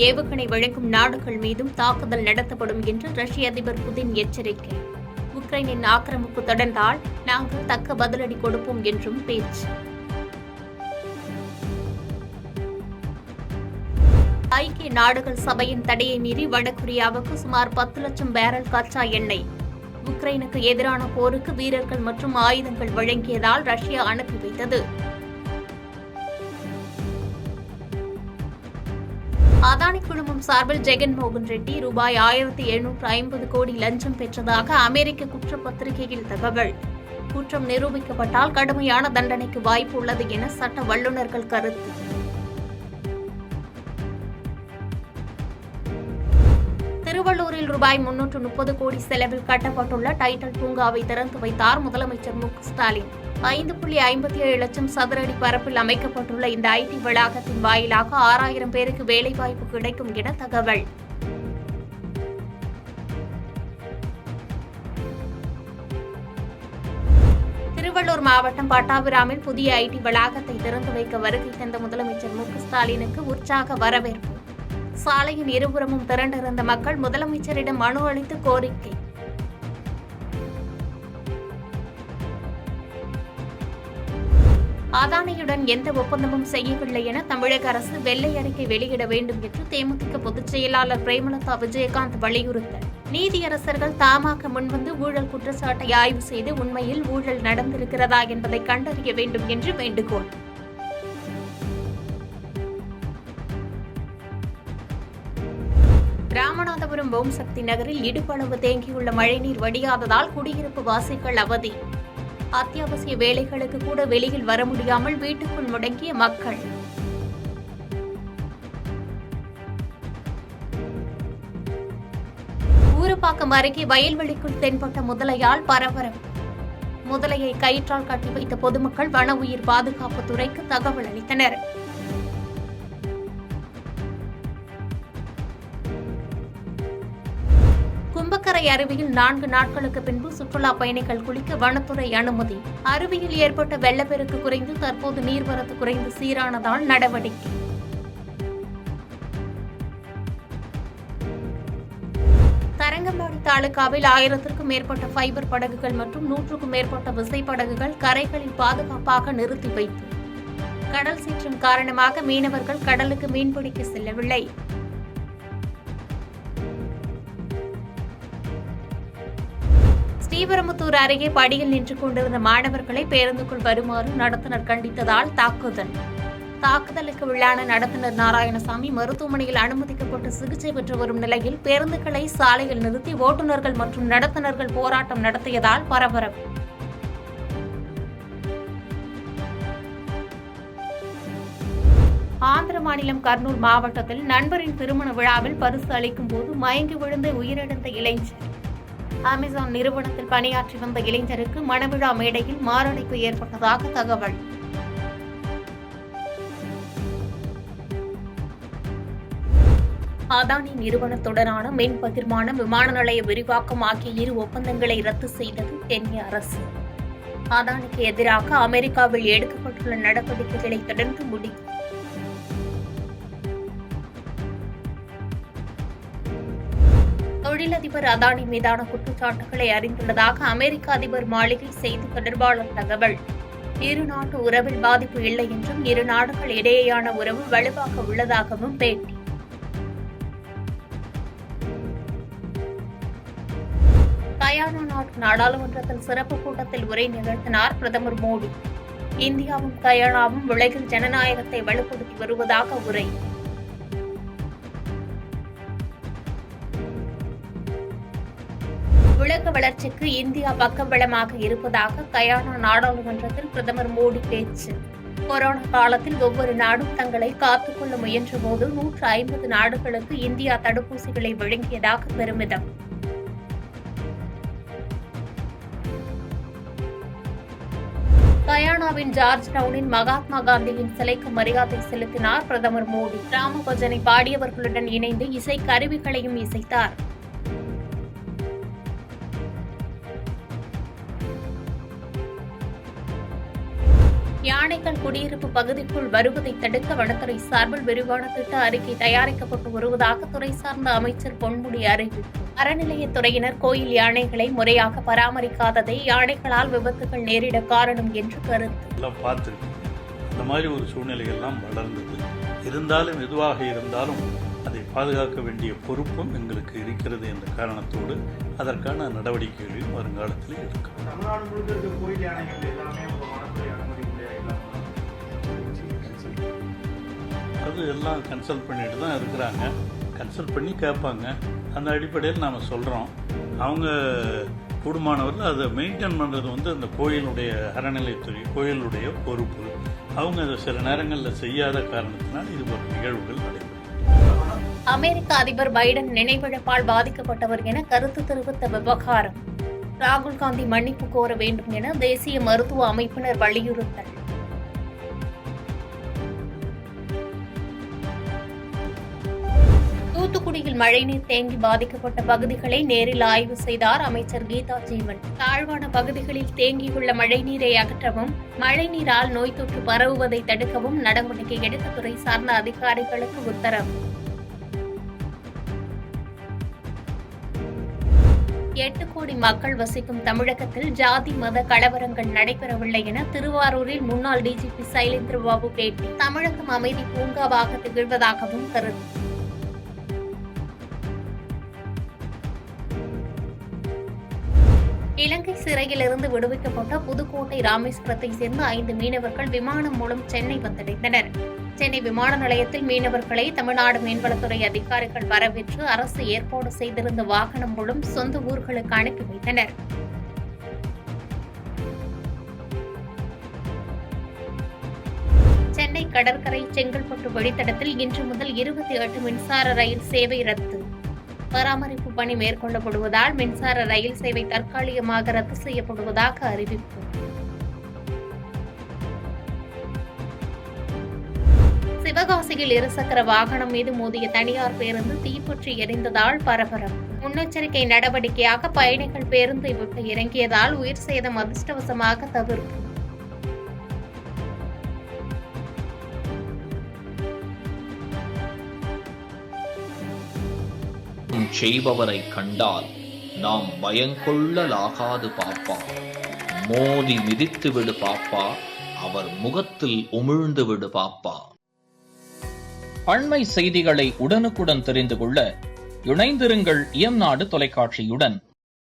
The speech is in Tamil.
ஏவுகணை வழங்கும் நாடுகள் மீதும் தாக்குதல் நடத்தப்படும் என்று ரஷ்ய அதிபர் புதின் எச்சரிக்கை. உக்ரைனின் ஆக்கிரமிப்பு தொடர்ந்தால் நாங்கள் தக்க பதிலடி கொடுப்போம் என்றும் பேச்சு. ஐக்கிய நாடுகள் சபையின் தடையை மீறி வடகொரியாவுக்கு சுமார் 10 லட்சம் பேரல் கச்சா எண்ணெய். உக்ரைனுக்கு எதிரான போருக்கு வீரர்கள் மற்றும் ஆயுதங்கள் வழங்கியதால் ரஷ்யா அனுப்பி வைத்தது. அதானி குழுமம் சார்பில் ஜெகன்மோகன் ரெட்டி ரூபாய் 1750 கோடி லஞ்சம் பெற்றதாக அமெரிக்க குற்றப்பத்திரிகையில் தகவல். குற்றம் நிரூபிக்கப்பட்டால் கடுமையான தண்டனைக்கு வாய்ப்பு உள்ளது என சட்ட வல்லுநர்கள் கருத்து. திருவள்ளூரில் ரூபாய் 330 கோடி செலவில் கட்டப்பட்டுள்ள டைட்டல் பூங்காவை திறந்து வைத்தார் முதலமைச்சர் மு க ஸ்டாலின். 5.57 லட்சம் சதுர அடி பரப்பில் அமைக்கப்பட்டுள்ள இந்த ஐடி வளாகத்தின் வாயிலாக 6000 பேருக்கு வேலைவாய்ப்பு கிடைக்கும் என தகவல். திருவள்ளூர் மாவட்டம் பட்டாபிராமில் புதிய ஐடி வளாகத்தை திறந்து வைக்க வருகை தந்த முதலமைச்சர் மு க ஸ்டாலினுக்கு உற்சாக வரவேற்பு. சாலையின் இருபுறமும் திரண்டிருந்த மக்கள் முதலமைச்சரிடம் மனு அளித்து கோரிக்கை. அதானியுடன் எந்த ஒப்பந்தமும் செய்யவில்லை என தமிழக அரசு வெள்ளை அறிக்கை வெளியிட வேண்டும் என்று தேமுதிக பொதுச் செயலாளர் பிரேமலதா விஜயகாந்த் வலியுறுத்தல். நீதியரசர்கள் தாமாக முன்வந்து ஊழல் குற்றச்சாட்டை ஆய்வு செய்து உண்மையில் ஊழல் நடந்திருக்கிறதா என்பதை கண்டறிய வேண்டும் என்று வேண்டுகோள். ராமநாதபுரம் ஓம் சக்தி நகரில் இடுப்பளவு தேங்கியுள்ள மழைநீர் வடியாததால் குடியிருப்பு வாசிகள் அவதி. அத்தியாவசிய வேலைகளுக்கு கூட வெளியில் வர முடியாமல் வீட்டுக்குள் முடங்கிய மக்கள். ஊரப்பாக்கம் அருகே வயல்வெளிக்குள் தென்பட்ட முதலையால் பரபரப்பு. முதலையை கயிற்றால் கட்டி வைத்த பொதுமக்கள் வன உயிர் பாதுகாப்பு துறைக்கு தகவல் அளித்தனர். கும்பக்கரை அருவியில் 4 நாட்களுக்கு பின்பு சுற்றுலா பயணிகள் குளிக்க வனத்துறை அனுமதி. அருவியில் ஏற்பட்ட வெள்ளப்பெருக்கு குறைந்து தற்போது நீர்வரத்து குறைந்து சீரானதால் நடவடிக்கை. தரங்கம்பாடி தாலுகாவில் 1000க்கும் மேற்பட்ட ஃபைபர் படகுகள் மற்றும் 100க்கும் மேற்பட்ட விசைப்படகுகள் கரைகளில் பாதுகாப்பாக நிறுத்தி வைப்பு. கடல் சீற்றம் காரணமாக மீனவர்கள் கடலுக்கு மீன்பிடிக்க செல்லவில்லை. ஸ்ரீபெரும்புதூர் அருகே படியில் நின்று கொண்டிருந்த மாணவர்களை பேருந்துக்குள் வருமாறு நடத்துனர் கண்டித்ததால் தாக்குதலுக்கு உள்ளான நடத்துனர் நாராயணசாமி மருத்துவமனையில் அனுமதிக்கப்பட்டு சிகிச்சை பெற்று வரும் நிலையில் பேருந்துகளை சாலையில் நிறுத்தி ஓட்டுநர்கள் மற்றும் நடத்துனர்கள் போராட்டம் நடத்தியதால் பரபரப்பு. ஆந்திர மாநிலம் கர்னூல் மாவட்டத்தில் நண்பரின் திருமண விழாவில் பரிசு அளிக்கும் போது மயங்கி விழுந்து உயிரிழந்த இளைஞர். அமேசான் நிறுவனத்தில் பணியாற்றி வந்த இளைஞருக்கு மணவிழா மேடையில் மாரடைப்பு ஏற்பட்டதாக தகவல். அதானி நிறுவனத்துடனான மின் பகிர்மானம், விமான நிலைய விரிவாக்கம் ஆகிய 2 ஒப்பந்தங்களை ரத்து செய்தது கென்யா அரசு. அதானிக்கு எதிராக அமெரிக்காவில் எடுக்கப்பட்டுள்ள நடவடிக்கைகளை தொடர்ந்து முடிவு. தொழிலதிபர் அதானி மீதான குற்றச்சாட்டுகளை அறிந்துள்ளதாக அமெரிக்க அதிபர் மாளிகை செய்தி தொடர்பாளர் தகவல். இரு நாட்டு உறவில் பாதிப்பு இல்லை என்றும் 2 நாடுகள் இடையேயான உறவு வலுவாக உள்ளதாகவும் பேட்டி. கயானா நாட்டு நாடாளுமன்றத்தில் சிறப்பு கூட்டத்தில் உரை நிகழ்த்தினார் பிரதமர் மோடி. இந்தியாவும் கயானாவும் உலகில் ஜனநாயகத்தை வலுப்படுத்தி வருவதாக உரை. உலக வளர்ச்சிக்கு இந்தியா பக்கபலமாக இருப்பதாக கயானா நாடாளுமன்றத்தில் பிரதமர் மோடி பேச்சு. கொரோனா காலத்தில் ஒவ்வொரு நாடும் தங்களை காத்துக்கொள்ள முயன்றபோது 150 நாடுகளுக்கு இந்தியா தடுப்பூசிகளை வழங்கியதாக பெருமிதம். கயானாவின் ஜார்ஜ் டவுனின் மகாத்மா காந்தியின் சிலைக்கு மரியாதை செலுத்தினார் பிரதமர் மோடி. ராம பஜனை பாடியவர்களுடன் இணைந்து இசை கருவிகளையும் இசைத்தார். யானைகள் குடியிருப்பு பகுதிக்குள் வருவதை தடுக்க வனத்துறை சார்பில் விரிவான திட்ட அறிக்கை தயாரிக்கப்பட்டு வருவதாக துறை சார்ந்த அமைச்சர் பொன்முடி அறிவிப்பு. அறநிலையத்துறையினர் கோயில் யானைகளை முறையாக பராமரிக்காததே யானைகளால் விபத்துகள் நேரிட காரணம் என்று கருத்து. அந்த மாதிரி ஒரு சூழ்நிலையெல்லாம் வளர்ந்தது. இருந்தாலும் எதுவாக இருந்தாலும் அதை பாதுகாக்க வேண்டிய பொறுப்பும் எங்களுக்கு இருக்கிறது என்ற காரணத்தோடு அதற்கான நடவடிக்கைகளையும் வருங்காலத்தில் எடுக்கும். தமிழ்நாடு முழுக்க இருக்க கோயில் யானைகள் எல்லாமே அது எல்லாம் கன்சல்ட் பண்ணிட்டு தான் இருக்கிறாங்க. கன்சல்ட் பண்ணி கேட்பாங்க. அந்த அடிப்படையில் நாம் சொல்கிறோம். அவங்க கூடுமானவர்கள் அதை மெயின்டைன் பண்ணுறது அந்த கோயிலுடைய அறநிலையத்துறை கோயிலுடைய பொறுப்பு. அவங்க அதை சில நேரங்களில் செய்யாத காரணத்தினால் இது ஒரு நிகழ்வுகள் நடைபெறும். அமெரிக்க அதிபர் பைடன் நினைவிழப்பால் பாதிக்கப்பட்டவர் என கருத்து தெரிவித்த விவகாரம். ராகுல் காந்தி மன்னிப்பு கோர வேண்டும் என தேசிய மருத்துவ அமைப்பினர் வலியுறுத்தல். தூத்துக்குடியில் மழைநீர் தேங்கி பாதிக்கப்பட்ட பகுதிகளை நேரில் ஆய்வு செய்தார் அமைச்சர் கீதா ஜீவன். தாழ்வான பகுதிகளில் தேங்கியுள்ள மழைநீரை அகற்றவும் மழைநீரால் நோய் தொற்று பரவுவதை தடுக்கவும் நடவடிக்கை எடுக்க துறை சார்ந்த அதிகாரிகளுக்கு உத்தரவு. 8 கோடி மக்கள் வசிக்கும் தமிழகத்தில் ஜாதி மத கலவரங்கள் நடைபெறவில்லை என திருவாரூரில் முன்னாள் டிஜிபி சைலேந்திரபாபு பேட்டி. தமிழகம் அமைதி பூங்காவாக திகழ்வதாகவும் கருத்து. இலங்கை சிறையிலிருந்து விடுவிக்கப்பட்ட புதுக்கோட்டை ராமேஸ்வரத்தை சேர்ந்த 5 மீனவர்கள் விமானம் மூலம் சென்னை வந்தடைந்தனர். சென்னை விமான நிலையத்தில் மீனவர்களை தமிழ்நாடு மீன்வளத்துறை அதிகாரிகள் வரவேற்று அரசு ஏற்பாடு செய்திருந்த வாகனம் மூலம் சொந்த ஊர்களுக்கு அனுப்பி வைத்தனர். சென்னை கடற்கரை செங்கல்பட்டு வழித்தடத்தில் இன்று முதல் 28 மின்சார ரயில் சேவை ரத்து. பராமரிப்பு பணி மேற்கொள்ளப்படுவதால் மின்சார ரயில் சேவை தற்காலிகமாக ரத்து செய்யப்படுவதாக அறிவிப்பு. சிவகாசியில் இருசக்கர வாகனம் மீது மோதிய தனியார் பேருந்து தீப்பற்றி எரிந்ததால் பரபரப்பு. முன்னெச்சரிக்கை நடவடிக்கையாக பயணிகள் பேருந்தை விட்டு இறங்கியதால் உயிர் சேதம் அதிர்ஷ்டவசமாக தவிர்ப்பு. செய்பவரை கண்டால் நாம் பயங்கொள்ளலாகாது பாப்பா. மோதி மிதித்து விடு பாப்பா, அவர் முகத்தில் உமிழ்ந்து விடு பாப்பா. அண்மை செய்திகளை உடனுக்குடன் தெரிந்து கொள்ள இணைந்திருங்கள் இயம்நாடு தொலைக்காட்சியுடன்.